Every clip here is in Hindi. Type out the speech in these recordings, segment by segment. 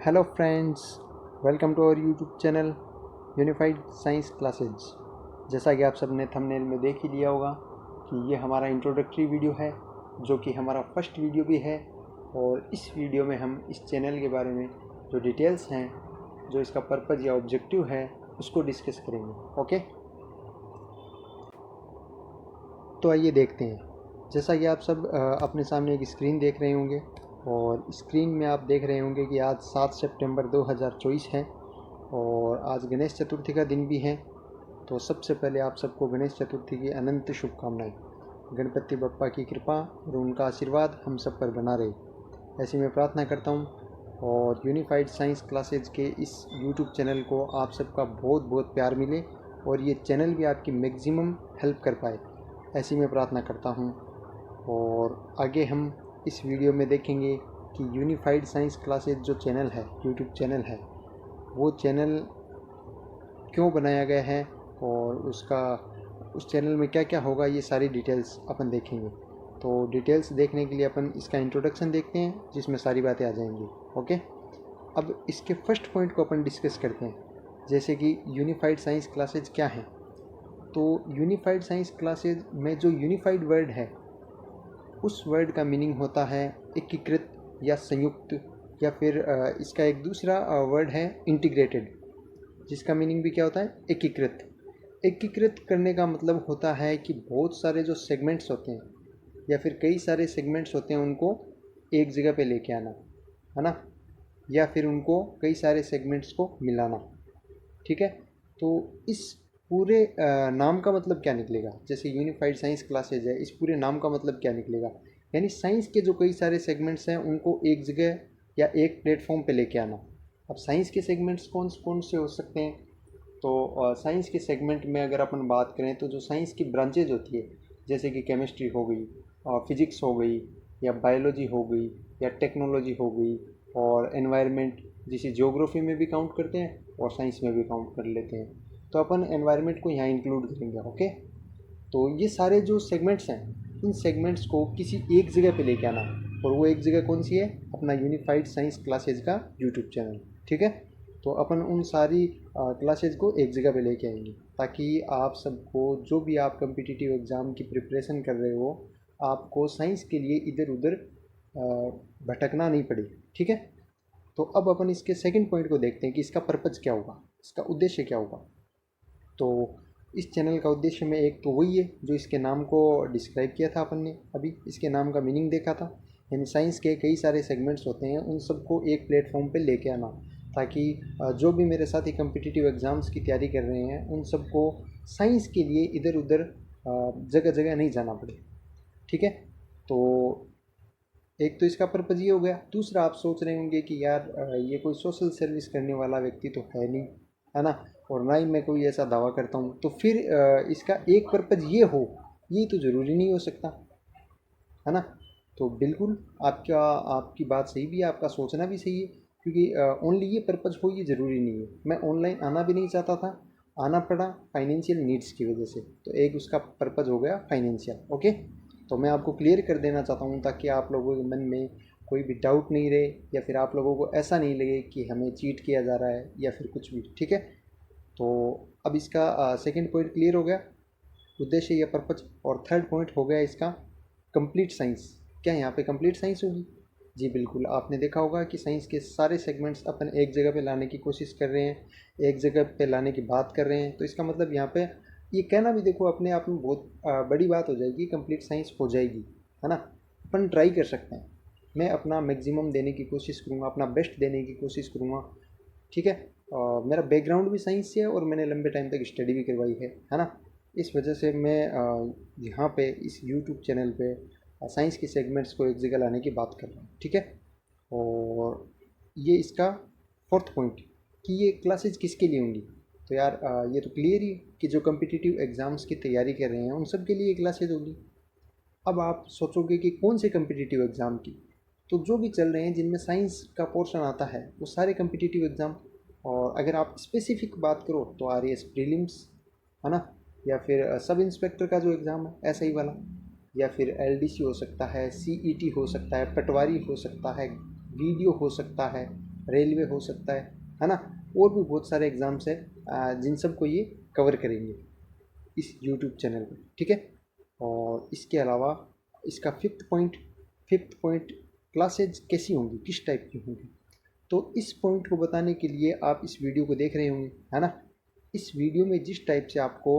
Hello friends, welcome to our YouTube channel unified science classes. जैसा कि आप सब ने थंबनेल में देख ही लिया होगा कि ये हमारा इंट्रोडक्टरी वीडियो है, जो कि हमारा फर्स्ट वीडियो भी है। और इस वीडियो में हम इस चैनल के बारे में जो डिटेल्स हैं, जो इसका पर्पज़ या ऑब्जेक्टिव है, उसको डिस्कस करेंगे। ओके, तो आइए देखते हैं। जैसा कि आप सब अपने सामने एक स्क्रीन देख रहे होंगे, और स्क्रीन में आप देख रहे होंगे कि आज 7 सितंबर 2024 है और आज गणेश चतुर्थी का दिन भी है। तो सबसे पहले आप सबको गणेश चतुर्थी की अनंत शुभकामनाएं। गणपति बप्पा की कृपा और उनका आशीर्वाद हम सब पर बना रहे, ऐसी मैं प्रार्थना करता हूं। और यूनिफाइड साइंस क्लासेज के इस यूट्यूब चैनल को आप सबका बहुत बहुत प्यार मिले और ये चैनल भी आपकी मैक्सिमम हेल्प कर पाए, ऐसी मैं प्रार्थना करता हूं। और आगे हम इस वीडियो में देखेंगे कि यूनिफाइड साइंस क्लासेज जो चैनल है, यूट्यूब चैनल है, वो चैनल क्यों बनाया गया है और उस चैनल में क्या क्या होगा, ये सारी डिटेल्स अपन देखेंगे। तो डिटेल्स देखने के लिए अपन इसका इंट्रोडक्शन देखते हैं, जिसमें सारी बातें आ जाएंगी। ओके, अब इसके फर्स्ट पॉइंट को अपन डिस्कस करते हैं, जैसे कि यूनिफाइड साइंस क्लासेज क्या है। तो यूनिफाइड साइंस क्लासेज में जो यूनिफाइड वर्ड है, उस वर्ड का मीनिंग होता है एकीकृत या संयुक्त, या फिर इसका एक दूसरा वर्ड है इंटीग्रेटेड, जिसका मीनिंग भी क्या होता है, एकीकृत। एकीकृत करने का मतलब होता है कि बहुत सारे जो सेगमेंट्स होते हैं या फिर कई सारे सेगमेंट्स होते हैं, उनको एक जगह पे लेके आना, है ना, या फिर उनको कई सारे सेगमेंट्स को मिलाना। ठीक है, तो इस पूरे नाम का मतलब क्या निकलेगा, जैसे यूनिफाइड साइंस क्लासेज है, इस पूरे नाम का मतलब क्या निकलेगा, यानी साइंस के जो कई सारे सेगमेंट्स हैं उनको एक जगह या एक प्लेटफॉर्म पे लेके आना। अब साइंस के सेगमेंट्स कौन कौन से हो सकते हैं, तो साइंस के सेगमेंट में अगर अपन बात करें तो जो साइंस की ब्रांचेज होती है, जैसे कि केमिस्ट्री हो गई, फिजिक्स हो गई, या बायोलॉजी हो गई, या टेक्नोलॉजी हो गई, और एनवायरनमेंट, जिसे ज्योग्राफी में भी काउंट करते हैं और साइंस में भी काउंट कर लेते हैं, तो अपन एनवायरनमेंट को यहाँ इंक्लूड करेंगे। ओके, तो ये सारे जो सेगमेंट्स हैं, इन सेगमेंट्स को किसी एक जगह पे लेके आना, और वो एक जगह कौन सी है, अपना यूनिफाइड साइंस क्लासेज का यूट्यूब चैनल। ठीक है, तो अपन उन सारी क्लासेज को एक जगह पे लेके आएंगे, ताकि आप सबको जो भी आप कम्पिटिटिव एग्ज़ाम की प्रिपरेशन कर रहे हो, आपको साइंस के लिए इधर उधर भटकना नहीं पड़े। ठीक है, तो अब अपन इसके सेकंड पॉइंट को देखते हैं कि इसका पर्पज़ क्या होगा, इसका उद्देश्य क्या होगा। तो इस चैनल का उद्देश्य में एक तो वही है जो इसके नाम को डिस्क्राइब किया था अपन ने, अभी इसके नाम का मीनिंग देखा था, यानी साइंस के कई सारे सेगमेंट्स होते हैं, उन सबको एक प्लेटफॉर्म पे लेके आना, ताकि जो भी मेरे साथ ही कम्पिटिटिव एग्ज़ाम्स की तैयारी कर रहे हैं, उन सबको साइंस के लिए इधर उधर जगह जगह नहीं जाना पड़े। ठीक है, तो एक तो इसका पर्पज़ ये हो गया। दूसरा, आप सोच रहे होंगे कि यार ये कोई सोशल सर्विस करने वाला व्यक्ति तो है नहीं, है ना, और ना ही मैं कोई ऐसा दावा करता हूँ, तो फिर इसका एक पर्पज़ ये हो, ये तो ज़रूरी नहीं हो सकता, है ना। तो बिल्कुल आपका आपकी बात सही भी है, आपका सोचना भी सही है, क्योंकि ओनली ये पर्पज़ हो ये ज़रूरी नहीं है। मैं ऑनलाइन आना भी नहीं चाहता था, आना पड़ा फाइनेंशियल नीड्स की वजह से, तो एक उसका पर्पज़ हो गया फाइनेंशियल। ओके, तो मैं आपको क्लियर कर देना चाहता हूँ, ताकि आप लोगों के मन में कोई भी डाउट नहीं रहे, या फिर आप लोगों को ऐसा नहीं लगे कि हमें चीट किया जा रहा है या फिर कुछ भी। ठीक है, तो अब इसका सेकंड पॉइंट क्लियर हो गया, उद्देश्य या पर्पज। और थर्ड पॉइंट हो गया इसका कंप्लीट साइंस। क्या यहाँ पे कंप्लीट साइंस होगी? जी बिल्कुल, आपने देखा होगा कि साइंस के सारे सेगमेंट्स अपन एक जगह पे लाने की कोशिश कर रहे हैं, एक जगह पे लाने की बात कर रहे हैं, तो इसका मतलब यहाँ पे ये कहना भी देखो अपने आप में बहुत बड़ी बात हो जाएगी, कंप्लीट साइंस हो जाएगी, है ना। अपन ट्राई कर सकते हैं, मैं अपना मैक्सिमम देने की कोशिश करूँगा, अपना बेस्ट देने की कोशिश करूँगा। ठीक है, मेरा बैकग्राउंड भी साइंस से है और मैंने लंबे टाइम तक स्टडी भी करवाई है ना। इस वजह से मैं यहाँ पे इस यूट्यूब चैनल पे साइंस की सेगमेंट्स को एक जगह लाने की बात कर रहा हूँ। ठीक है, और ये इसका फोर्थ पॉइंट कि ये क्लासेज किसके लिए होंगी। तो यार ये तो क्लियर ही कि जो कम्पिटिटिव एग्ज़ाम्स की तैयारी कर रहे हैं उन सब के लिए क्लासेज होगी। अब आप सोचोगे कि कौन से कम्पिटिटिव एग्ज़ाम की, तो जो भी चल रहे हैं जिनमें साइंस का पोर्शन आता है वो सारे कम्पिटिटिव एग्ज़ाम। और अगर आप स्पेसिफिक बात करो तो आर एस प्रीलिम्स, है ना, या फिर सब इंस्पेक्टर का जो एग्ज़ाम है ऐसा ही वाला, या फिर एल डी सी हो सकता है, सी ई टी हो सकता है, पटवारी हो सकता है, वीडियो हो सकता है, रेलवे हो सकता है ना, और भी बहुत सारे एग्ज़ाम्स है जिन सबको ये कवर करेंगे इस यूट्यूब चैनल पे, ठीक है। और इसके अलावा इसका फिफ्थ पॉइंट क्लासेज कैसी होंगी, किस टाइप की होंगी, तो इस पॉइंट को बताने के लिए आप इस वीडियो को देख रहे होंगे, है ना। इस वीडियो में जिस टाइप से आपको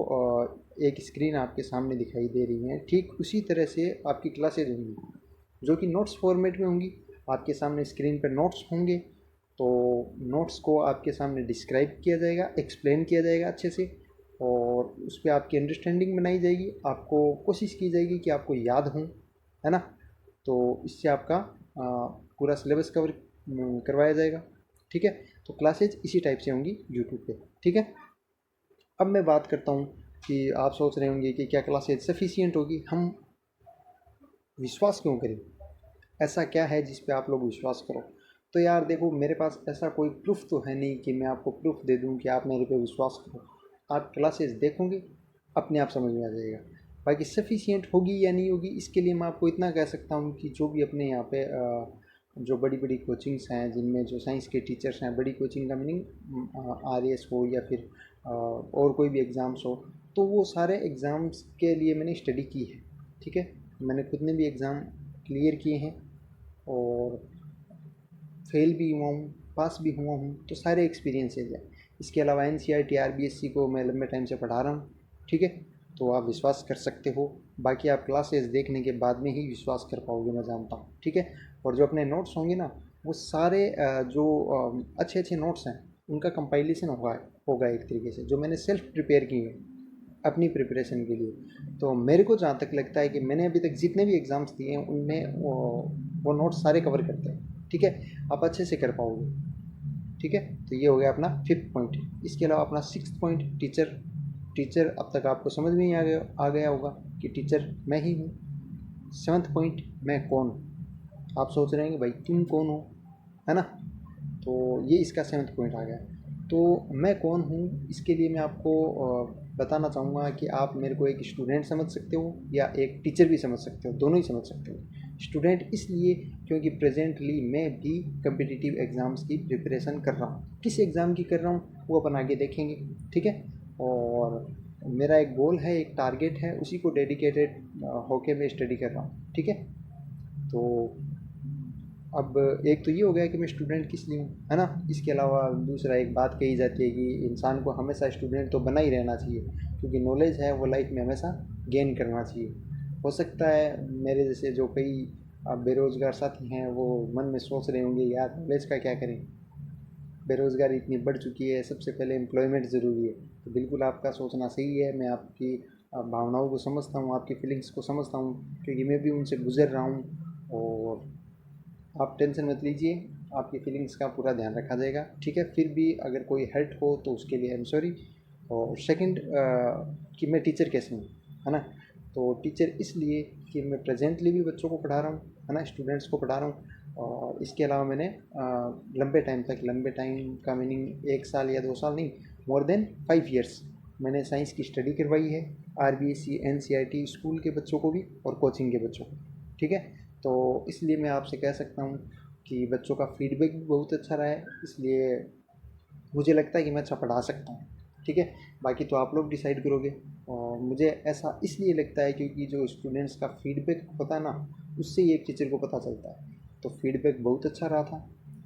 एक स्क्रीन आपके सामने दिखाई दे रही है, ठीक उसी तरह से आपकी क्लासेज होंगी, जो कि नोट्स फॉर्मेट में होंगी। आपके सामने स्क्रीन पर नोट्स होंगे, तो नोट्स को आपके सामने डिस्क्राइब किया जाएगा, एक्सप्लेन किया जाएगा अच्छे से, और उस पर आपकी अंडरस्टैंडिंग बनाई जाएगी। आपको कोशिश की जाएगी कि आपको याद हो, है ना। तो इससे आपका पूरा सिलेबस कवर करवाया जाएगा, ठीक है। तो क्लासेज इसी टाइप से होंगी यूट्यूब पे, ठीक है। अब मैं बात करता हूँ कि आप सोच रहे होंगे कि क्या क्लासेज सफिशिएंट होगी, हम विश्वास क्यों करें, ऐसा क्या है जिस पे आप लोग विश्वास करो। तो यार देखो, मेरे पास ऐसा कोई प्रूफ तो है नहीं कि मैं आपको प्रूफ दे दूं कि आप मेरे पे विश्वास करो। आप क्लासेस देखोगे, अपने आप समझ में आ जाएगा। बाकी सफिशिएंट होगी या नहीं होगी, इसके लिए मैं आपको इतना कह सकता हूँ कि जो भी अपने यहाँ पे जो बड़ी बड़ी कोचिंग्स हैं, जिनमें जो साइंस के टीचर्स हैं, बड़ी कोचिंग का मीनिंग RAS हो या फिर और कोई भी एग्ज़ाम्स हो, तो वो सारे एग्ज़ाम्स के लिए मैंने स्टडी की है, ठीक है। मैंने खुद ने भी एग्ज़ाम क्लियर किए हैं, और फेल भी हुआ हूँ, पास भी हुआ हूँ, तो सारे एक्सपीरियंसेस हैं। इसके अलावा NCERT RBSC को मैं लंबे टाइम से पढ़ा रहा हूँ, ठीक है। तो आप विश्वास कर सकते हो, बाकी आप क्लासेस देखने के बाद में ही विश्वास कर पाओगे, मैं जानता हूँ, ठीक है। और जो अपने नोट्स होंगे ना, वो सारे जो अच्छे अच्छे नोट्स हैं, उनका कंपाइलेशन होगा एक तरीके से, जो मैंने सेल्फ प्रिपेयर किए हैं अपनी प्रिपरेशन के लिए। तो मेरे को जहाँ तक लगता है कि मैंने अभी तक जितने भी एग्ज़ाम्स दिए हैं, उनमें वो नोट्स सारे कवर करते हैं, ठीक है। आप अच्छे से कर पाओगे, ठीक है। तो ये हो गया अपना फिफ्थ पॉइंट। इसके अलावा अपना सिक्स्थ पॉइंट टीचर। टीचर अब तक आपको समझ में ही आ गया होगा कि टीचर मैं ही हूँ। सेवन्थ पॉइंट, मैं कौन हूँ। आप सोच रहे हैं कि भाई तुम कौन हो, है ना। तो ये इसका सेवन्थ पॉइंट आ गया। तो मैं कौन हूँ, इसके लिए मैं आपको बताना चाहूँगा कि आप मेरे को एक स्टूडेंट समझ सकते हो या एक टीचर भी समझ सकते हो, दोनों ही समझ सकते हो। स्टूडेंट इसलिए क्योंकि प्रेजेंटली मैं भी कम्पिटिटिव एग्ज़ाम्स की प्रिपरेशन कर रहा हूँ। किस एग्ज़ाम की कर रहा हूँ वो अपन आगे देखेंगे, ठीक है। और मेरा एक गोल है, एक टारगेट है, उसी को डेडिकेटेड होके मैं स्टडी कर रहा हूँ, ठीक है। तो अब एक तो ये हो गया कि मैं स्टूडेंट किस लिए हूँ, है ना। इसके अलावा दूसरा एक बात कही जाती है कि इंसान को हमेशा स्टूडेंट तो बना ही रहना चाहिए, क्योंकि नॉलेज है वो लाइफ में हमेशा गेन करना चाहिए। हो सकता है मेरे जैसे जो कई बेरोज़गार साथी हैं, वो मन में सोच रहे होंगे यार नॉलेज का क्या करें, बेरोज़गारी इतनी बढ़ चुकी है, सबसे पहले एम्प्लॉयमेंट ज़रूरी है। तो बिल्कुल आपका सोचना सही है, मैं आपकी भावनाओं को समझता हूँ, आपकी फीलिंग्स को समझता हूँ, क्योंकि मैं भी उनसे गुजर रहा हूँ। और आप टेंशन मत लीजिए, आपकी फीलिंग्स का पूरा ध्यान रखा जाएगा, ठीक है। फिर भी अगर कोई हर्ट हो तो उसके लिए आई एम सॉरी। और सेकंड कि मैं टीचर कैसे हूँ, है ना। तो टीचर इसलिए कि मैं प्रेजेंटली भी बच्चों को पढ़ा रहा हूँ, है ना, स्टूडेंट्स को पढ़ा रहा हूँ। और इसके अलावा मैंने लंबे टाइम का मीनिंग 1 साल या 2 साल नहीं, मोर देन 5 ईयर्स मैंने साइंस की स्टडी करवाई है, RBSC NCERT स्कूल के बच्चों को भी और कोचिंग के बच्चों को, ठीक है। तो इसलिए मैं आपसे कह सकता हूँ कि बच्चों का फीडबैक भी बहुत अच्छा रहा है, इसलिए मुझे लगता है कि मैं अच्छा पढ़ा सकता हूँ, ठीक है। बाकी तो आप लोग डिसाइड करोगे। और मुझे ऐसा इसलिए लगता है क्योंकि जो स्टूडेंट्स का फीडबैक होता है ना, उससे ही एक टीचर को पता चलता है। तो फीडबैक बहुत अच्छा रहा था,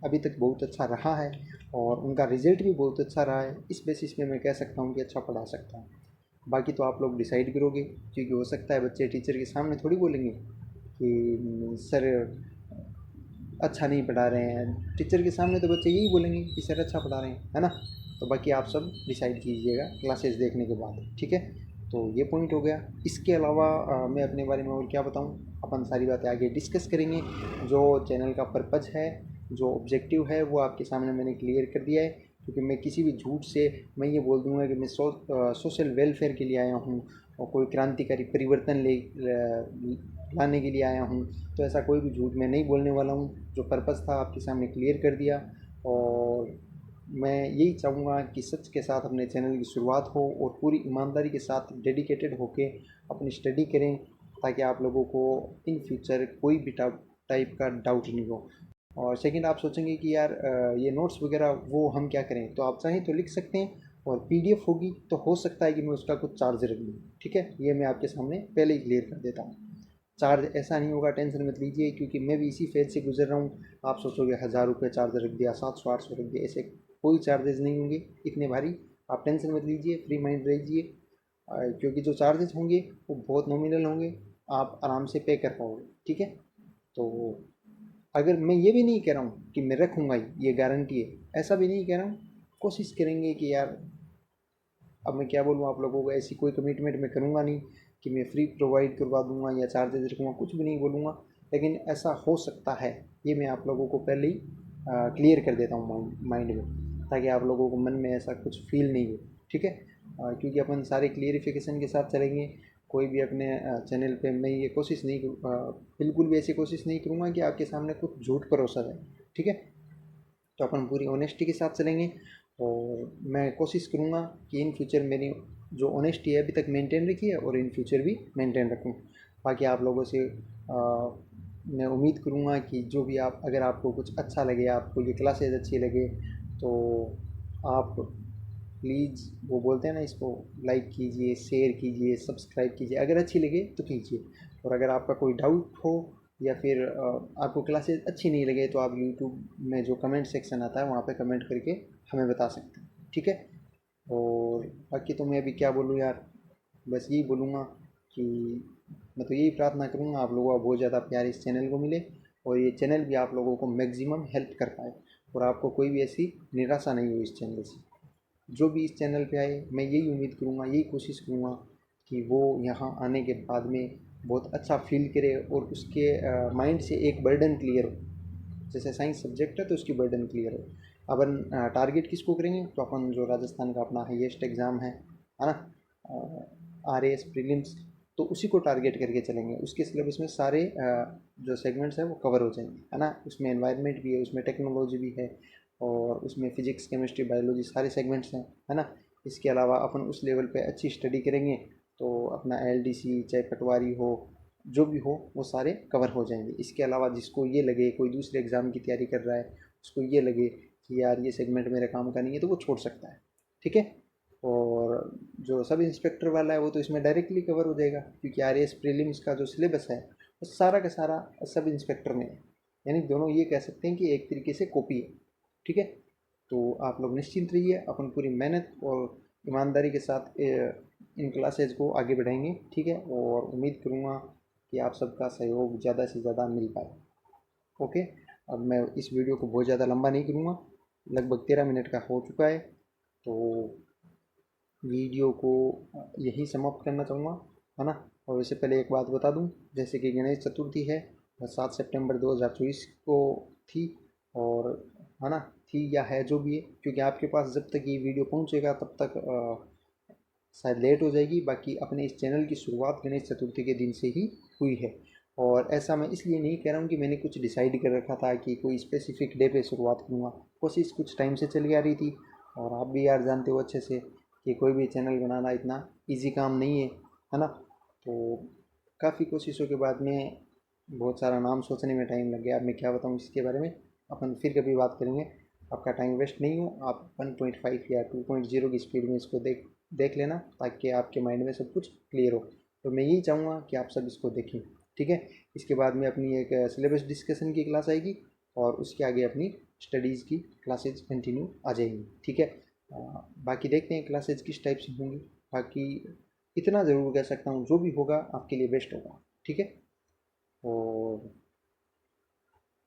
अभी तक बहुत अच्छा रहा है, और उनका रिजल्ट भी बहुत अच्छा रहा है। इस बेसिस पे मैं कह सकता हूँ कि अच्छा पढ़ा सकता हूँ। बाकी तो आप लोग डिसाइड करोगे, क्योंकि हो सकता है बच्चे टीचर के सामने थोड़ी बोलेंगे कि सर अच्छा नहीं पढ़ा रहे हैं। टीचर के सामने तो बच्चे यही बोलेंगे कि सर अच्छा पढ़ा रहे हैं, है ना। तो बाकी आप सब डिसाइड कीजिएगा क्लासेस देखने के बाद, ठीक है। तो ये पॉइंट हो गया। इसके अलावा मैं अपने बारे में और क्या बताऊं, अपन सारी बातें आगे डिस्कस करेंगे। जो चैनल का पर्पज़ है, जो ऑब्जेक्टिव है, वो आपके सामने मैंने क्लियर कर दिया है। क्योंकि मैं किसी भी झूठ से मैं ये बोल दूंगा कि मैं सोशल वेलफेयर के लिए आया हूँ और कोई क्रांतिकारी परिवर्तन लाने के लिए आया हूँ, तो ऐसा कोई भी झूठ मैं नहीं बोलने वाला हूँ। जो पर्पज़ था आपके सामने क्लियर कर दिया। और मैं यही चाहूँगा कि सच के साथ अपने चैनल की शुरुआत हो, और पूरी ईमानदारी के साथ डेडिकेटेड होके अपनी स्टडी करें, ताकि आप लोगों को इन फ्यूचर कोई भी टाइप का डाउट नहीं हो। और सेकंड आप सोचेंगे कि यार ये नोट्स वगैरह वो हम क्या करें, तो आप चाहें तो लिख सकते हैं, और पीडीएफ होगी तो हो सकता है कि मैं उसका कुछ चार्ज रख दूँ। ठीक है, ये मैं आपके सामने पहले ही क्लियर कर देता हूँ। चार्ज ऐसा नहीं होगा, टेंशन मत लीजिए, क्योंकि मैं भी इसी फेज से गुजर रहा हूँ। आप सोचोगे 1000 रुपये चार्ज रख दिया, 700 800 रख दिया, ऐसे कोई चार्जेस नहीं होंगे इतने भारी। आप टेंशन मत लीजिए, फ्री माइंड रहिए, क्योंकि जो चार्जेस होंगे वो बहुत नॉमिनल होंगे, आप आराम से पे कर पाओगे। ठीक है, तो अगर मैं ये भी नहीं कह रहा हूँ कि मैं रखूँगा ही, ये गारंटी है, ऐसा भी नहीं कह रहा हूँ। कोशिश करेंगे कि यार, अब मैं क्या बोलूँ आप लोगों को, ऐसी कोई कमिटमेंट मैं करूँगा नहीं कि मैं फ्री प्रोवाइड करवा दूँगा या चार्जेस रखूँगा, कुछ भी नहीं बोलूँगा। लेकिन ऐसा हो सकता है, ये मैं आप लोगों को पहले ही क्लियर कर देता हूँ माइंड में, ताकि आप लोगों को मन में ऐसा कुछ फील नहीं हो। ठीक है, क्योंकि अपन सारे क्लियरिफिकेशन के साथ चलेंगे। कोई भी अपने चैनल पे मैं ये कोशिश नहीं बिल्कुल भी ऐसी कोशिश नहीं करूँगा कि आपके सामने कुछ झूठ भरोसा है। ठीक है, तो अपन पूरी ऑनेस्टी के साथ चलेंगे, और मैं कोशिश करूँगा कि इन फ्यूचर मेरी जो ऑनेस्टी है अभी तक मेंटेन रखी है, और इन फ्यूचर भी मेंटेन रखूँ। बाकी आप लोगों से मैं उम्मीद करूँगा कि जो भी आप, अगर आपको कुछ अच्छा लगे, आपको ये क्लासेज अच्छी लगे, तो आप प्लीज़, वो बोलते हैं ना इसको, लाइक कीजिए, शेयर कीजिए, सब्सक्राइब कीजिए, अगर अच्छी लगे तो कीजिए। और अगर आपका कोई डाउट हो, या फिर आपको क्लासेस अच्छी नहीं लगे, तो आप यूट्यूब में जो कमेंट सेक्शन आता है वहाँ पे कमेंट करके हमें बता सकते हैं। ठीक है, और बाकी तो मैं अभी क्या बोलूँ यार, बस यही बोलूँगा कि मैं तो यही प्रार्थना करूँगा आप लोगों का बहुत ज़्यादा प्यार इस चैनल को मिले, और ये चैनल भी आप लोगों को मैक्सिमम हेल्प कर पाए, और आपको कोई भी ऐसी निराशा नहीं हो इस चैनल से। जो भी इस चैनल पे आए, मैं यही उम्मीद करूँगा, यही कोशिश करूँगा कि वो यहाँ आने के बाद में बहुत अच्छा फील करे, और उसके माइंड से एक बर्डन क्लियर हो। जैसे साइंस सब्जेक्ट है तो उसकी बर्डन क्लियर हो। अपन टारगेट किसको करेंगे, तो अपन जो राजस्थान का अपना हाईएस्ट एग्ज़ाम है ना, आरएएस प्रीलिम्स, तो उसी को टारगेट करके चलेंगे। उसके सिलेबस में सारे जो सेगमेंट्स हैं वो कवर हो जाएंगे, है ना। उसमें एनवायरनमेंट भी है, उसमें टेक्नोलॉजी भी है, और उसमें फिजिक्स केमिस्ट्री बायोलॉजी सारे सेगमेंट्स हैं, है ना। इसके अलावा अपन उस लेवल पे अच्छी स्टडी करेंगे तो अपना एलडीसी चाहे पटवारी हो, जो भी हो, वो सारे कवर हो जाएंगे। इसके अलावा जिसको ये लगे, कोई दूसरे एग्ज़ाम की तैयारी कर रहा है, उसको ये लगे कि यार ये सेगमेंट मेरे काम का नहीं है, तो वो छोड़ सकता है। ठीक है, और जो सब इंस्पेक्टर वाला है वो तो इसमें डायरेक्टली कवर हो जाएगा, क्योंकि आरएएस प्रीलिम्स का जो सिलेबस है वो सारा का सारा सब इंस्पेक्टर में है। यानी दोनों ये कह सकते हैं कि एक तरीके से कॉपी है। ठीक है, तो आप लोग निश्चिंत रहिए, अपन पूरी मेहनत और ईमानदारी के साथ इन क्लासेज को आगे बढ़ाएंगे। ठीक है, और उम्मीद करूँगा कि आप सबका सहयोग ज़्यादा से ज़्यादा मिल पाए। ओके, अब मैं इस वीडियो को बहुत ज़्यादा लंबा नहीं करूँगा, लगभग 13 मिनट का हो चुका है, तो वीडियो को यही समाप्त करना चाहूँगा, है ना। और इससे पहले एक बात बता दूँ, जैसे कि गणेश चतुर्थी है 7 सितंबर 2024 को थी, और है ना, थी या है जो भी है, क्योंकि आपके पास जब तक ये वीडियो पहुँचेगा तब तक शायद लेट हो जाएगी। बाकी अपने इस चैनल की शुरुआत गणेश चतुर्थी के दिन से ही हुई है, और ऐसा मैं इसलिए नहीं कह रहा हूँ कि मैंने कुछ डिसाइड कर रखा था कि कोई स्पेसिफिक डे पे शुरुआत करूँगा। कोशिश कुछ टाइम से चली आ रही थी, और आप भी यार जानते हो अच्छे से कि कोई भी चैनल बनाना इतना इजी काम नहीं है ना। तो काफ़ी कोशिशों के बाद में बहुत सारा नाम सोचने में टाइम लग गया। अब मैं क्या बताऊँ इसके बारे में, अपन फिर कभी बात करेंगे। आपका टाइम वेस्ट नहीं हो, आप 1.5 या 2.0 की स्पीड में इसको देख लेना, ताकि आपके माइंड में सब कुछ क्लियर हो। तो मैं यही चाहूँगा कि आप सब इसको देखें। ठीक है, इसके बाद में अपनी एक सिलेबस डिस्कशन की क्लास आएगी, और उसके आगे अपनी स्टडीज़ की क्लासेज कंटिन्यू आ जाएंगी। ठीक है, बाकी देखते हैं क्लासेज किस टाइप से होंगी। बाकी इतना ज़रूर कह सकता हूँ, जो भी होगा आपके लिए बेस्ट होगा। ठीक है, और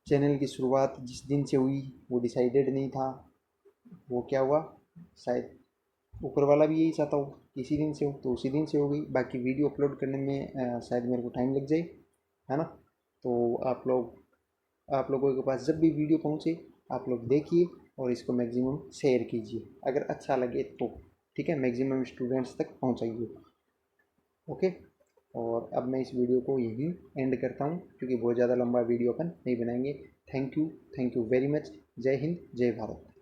चैनल की शुरुआत जिस दिन से हुई वो डिसाइडेड नहीं था, वो क्या हुआ, शायद ऊपर वाला भी यही चाहता हो इसी दिन से हो, तो उसी दिन से हो गई। बाकी वीडियो अपलोड करने में शायद मेरे को टाइम लग जाए, है ना। तो आप लोगों के पास जब भी वीडियो पहुँचे, आप लोग देखिए, और इसको मैक्सिमम शेयर कीजिए अगर अच्छा लगे तो। ठीक है, मैक्सिमम स्टूडेंट्स तक पहुँचाइए। ओके, और अब मैं इस वीडियो को यहीं एंड करता हूँ, क्योंकि बहुत ज़्यादा लंबा वीडियो अपन नहीं बनाएंगे। Thank you very much. जय हिंद, जय भारत।